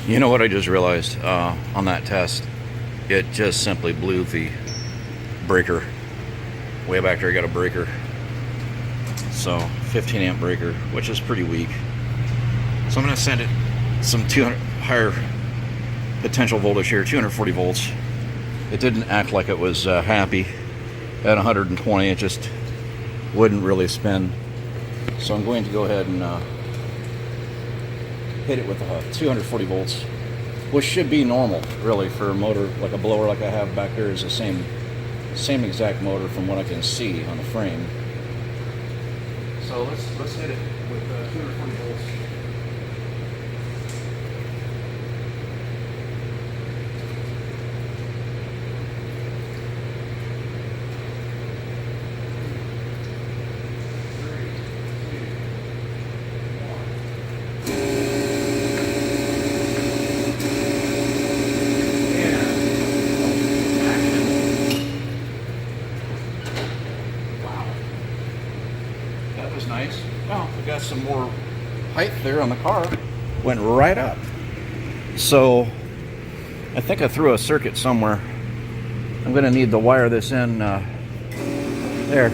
You know what I just realized on that test? It just simply blew the breaker. Way back there I got a breaker. So 15 amp breaker, which is pretty weak. So I'm going to send it some 200 higher potential voltage here, 240 volts. It didn't act like it was happy at 120. It just wouldn't really spin. So I'm going to go ahead and hit it with 240 volts, which should be normal, really, for a motor like a blower like I have back there. Is the same exact motor from what I can see on the frame. So let's hit it with 240 volts. Nice. Well, we got some more height there on the car. Went right up. So I think I threw a circuit somewhere. I'm going to need to wire this in there.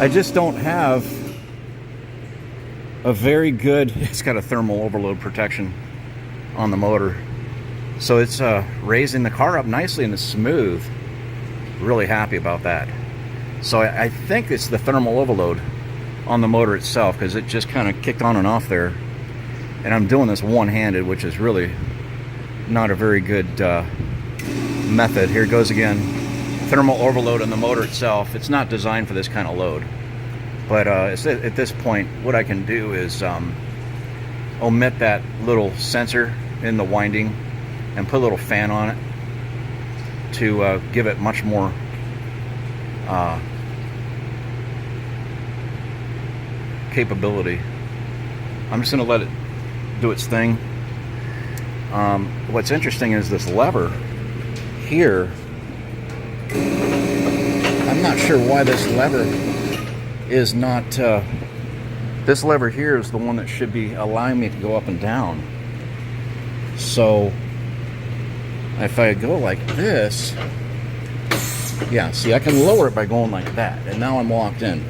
I just don't have a very good, it's got a thermal overload protection on the motor. So it's raising the car up nicely and it's smooth. Really happy about that. So I think it's the thermal overload on the motor itself, because it just kind of kicked on and off there, and I'm doing this one-handed, which is really not a very good method. Here it goes again. Thermal overload on the motor itself. It's not designed for this kind of load, but at this point what I can do is omit that little sensor in the winding and put a little fan on it to give it much more capability. I'm just going to let it do its thing. What's interesting is this lever here. I'm not sure why this lever is not this lever here is the one that should be allowing me to go up and down. So if I go like this, yeah, see, I can lower it by going like that, and now I'm locked in.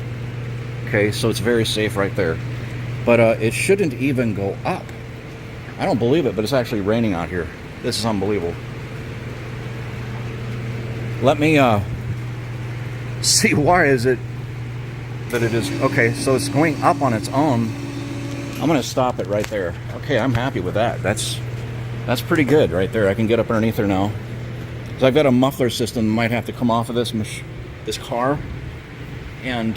Okay, so it's very safe right there. But it shouldn't even go up. I don't believe it, but it's actually raining out here. This is unbelievable. Let me see, why is it that it is. Okay, so it's going up on its own. I'm going to stop it right there. Okay, I'm happy with that. That's pretty good right there. I can get up underneath there now. So I've got a muffler system that might have to come off of this car. And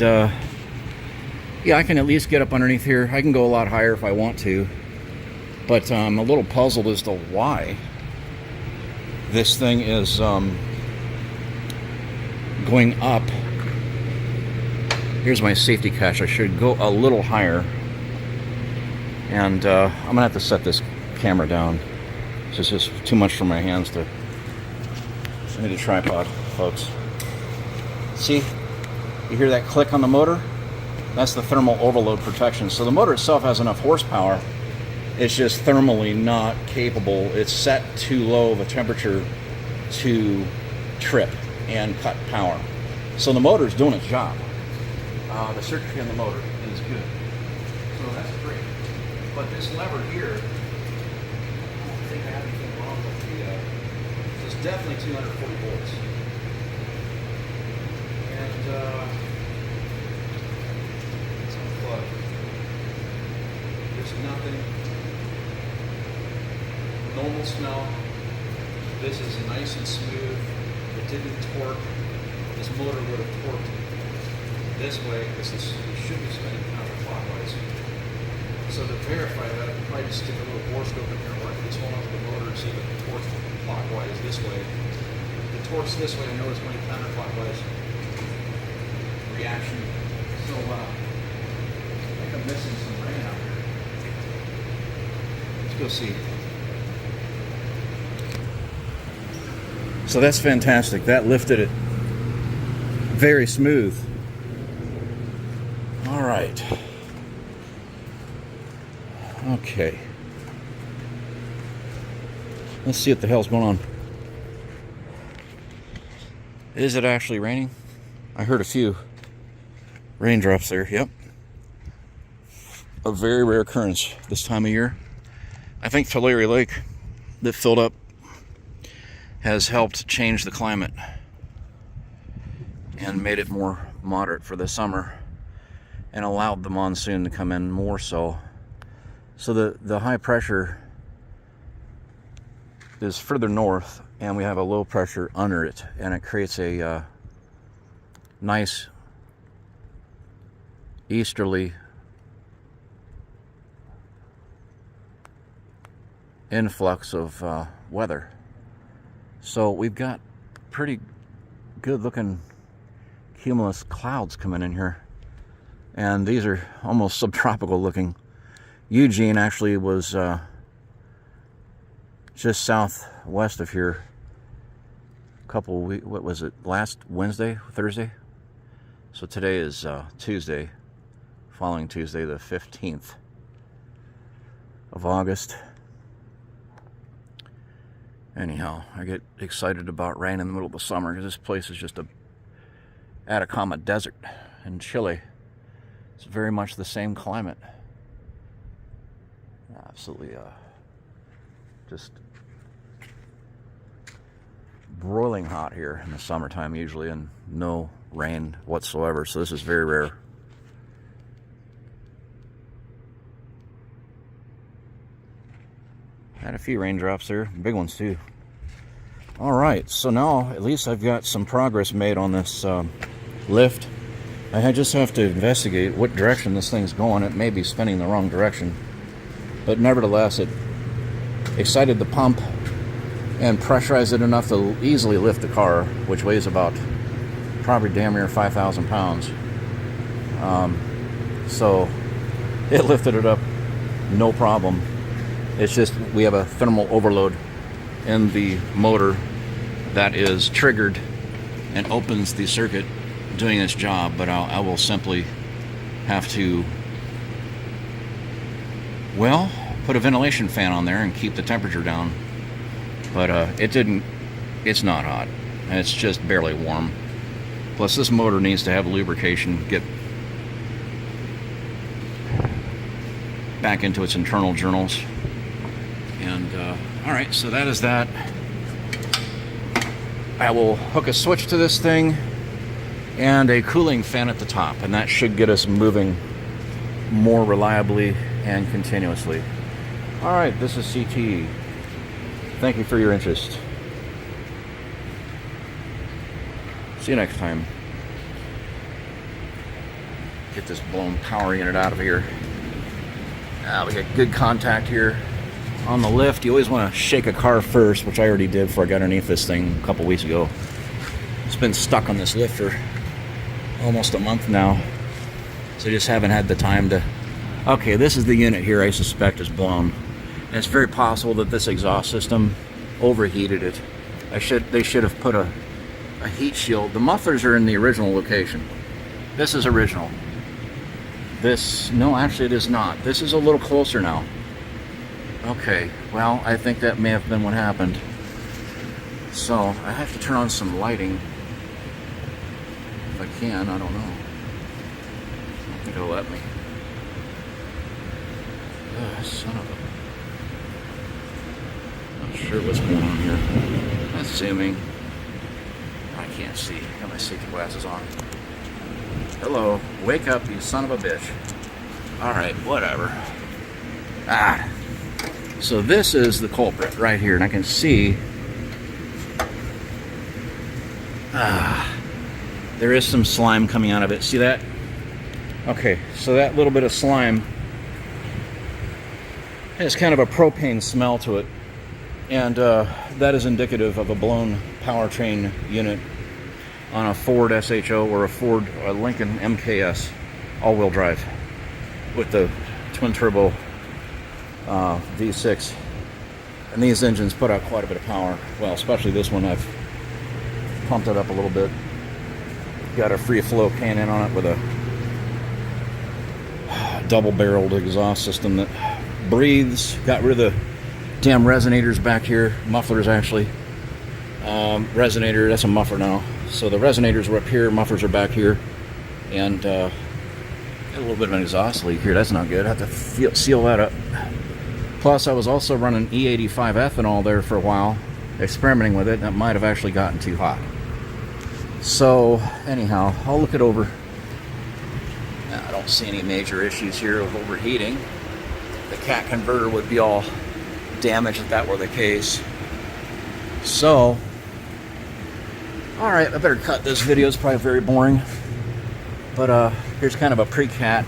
yeah, I can at least get up underneath here. I can go a lot higher if I want to. But I'm a little puzzled as to why this thing is going up. Here's my safety catch. I should go a little higher. And I'm going to have to set this camera down. It's just too much for my hands to... I need a tripod, folks. See? You hear that click on the motor? That's the thermal overload protection. So the motor itself has enough horsepower. It's just thermally not capable. It's set too low of a temperature to trip and cut power. So the motor is doing its job. The circuitry on the motor is good. So that's great. But this lever here, I don't think I have anything wrong with the... it's definitely 240 volts. And it's unplugged. There's nothing. Normal smell. This is nice and smooth. It didn't torque. This motor would have torqued this way, because this should be spinning counterclockwise. So to verify that, I'd probably just stick a little bore scope in here where I can just hold onto the motor and see if it torques clockwise this way. If it torques this way, I know it's going counterclockwise. Reaction. So I think I'm missing some rain out here. Let's go see. So that's fantastic. That lifted it very smooth. All right. Okay. Let's see what the hell's going on. Is it actually raining? I heard a few raindrops there. Yep. A very rare occurrence this time of year. I think Tulare Lake that filled up has helped change the climate and made it more moderate for the summer and allowed the monsoon to come in more so. So the high pressure is further north and we have a low pressure under it, and it creates a nice easterly influx of weather. So we've got pretty good looking cumulus clouds coming in here, and these are almost subtropical looking. Eugene actually was just southwest of here a couple weeks, what was it, last Wednesday, Thursday? So today is Tuesday, following Tuesday the 15th of August. Anyhow, I get excited about rain in the middle of the summer because this place is just a Atacama Desert in Chile. It's very much the same climate. Absolutely just broiling hot here in the summertime usually, and no rain whatsoever. So this is very rare. Had a few raindrops there, big ones too. All right, so now at least I've got some progress made on this lift. I just have to investigate what direction this thing's going. It may be spinning the wrong direction, but nevertheless it excited the pump and pressurized it enough to easily lift the car, which weighs about probably damn near 5,000 pounds. So it lifted it up no problem. It's just we have a thermal overload in the motor that is triggered and opens the circuit doing its job, but I will simply have to, well, put a ventilation fan on there and keep the temperature down. But it's not hot, and it's just barely warm. Plus this motor needs to have lubrication, get back into its internal journals. And all right, so that is that. I will hook a switch to this thing and a cooling fan at the top, and that should get us moving more reliably and continuously. All right, this is CTE. Thank you for your interest. See you next time. Get this blown power unit out of here. We got good contact here. On the lift, you always want to shake a car first, which I already did before I got underneath this thing a couple weeks ago. It's been stuck on this lift for almost a month now, so I just haven't had the time to... Okay, this is the unit here I suspect is blown. And it's very possible that this exhaust system overheated it. They should have put a heat shield. The mufflers are in the original location. This is original. This, no, actually it is not. This is a little closer now. Okay, well, I think that may have been what happened. So, I have to turn on some lighting. If I can, I don't know. I don't think it'll let me. Son of a... Not sure what's going on here. Assuming... I can't see. I got my safety glasses on. Hello. Wake up, you son of a bitch. Alright, whatever. So this is the culprit right here, and I can see there is some slime coming out of it. See that? Okay, so that little bit of slime has kind of a propane smell to it, and that is indicative of a blown powertrain unit on a Ford SHO or a Lincoln MKS all-wheel drive with the twin turbo V6, and these engines put out quite a bit of power. Well, especially this one, I've pumped it up a little bit. Got a free flow cannon on it with a double barreled exhaust system that breathes. Got rid of the Damn resonators back here, mufflers actually. Resonator, that's a muffler now. So the resonators were up here, mufflers are back here, and got a little bit of an exhaust leak here. That's not good. I have to seal that up. Plus, I was also running E85 ethanol there for a while, experimenting with it. That might have actually gotten too hot. So anyhow, I'll look it over. I don't see any major issues here with overheating. The cat converter would be all damaged if that were the case. So, alright, I better cut this video. It's probably very boring. But here's kind of a pre-cat.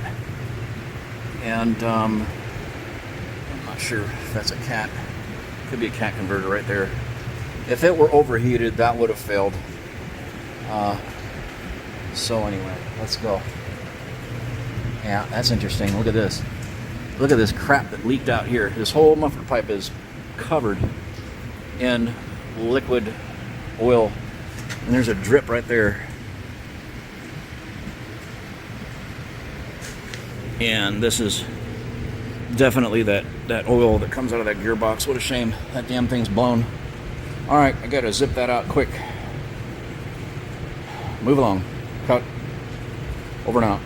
And I'm not sure if that's a cat. Could be a cat converter right there. If it were overheated, that would have failed. So anyway, let's go. Yeah, that's interesting. Look at this. Look at this crap that leaked out here. This whole muffler pipe is covered in liquid oil. And there's a drip right there. And this is definitely that oil that comes out of that gearbox. What a shame. That damn thing's blown. Alright, I gotta zip that out quick. Move along. Cut. Over and out.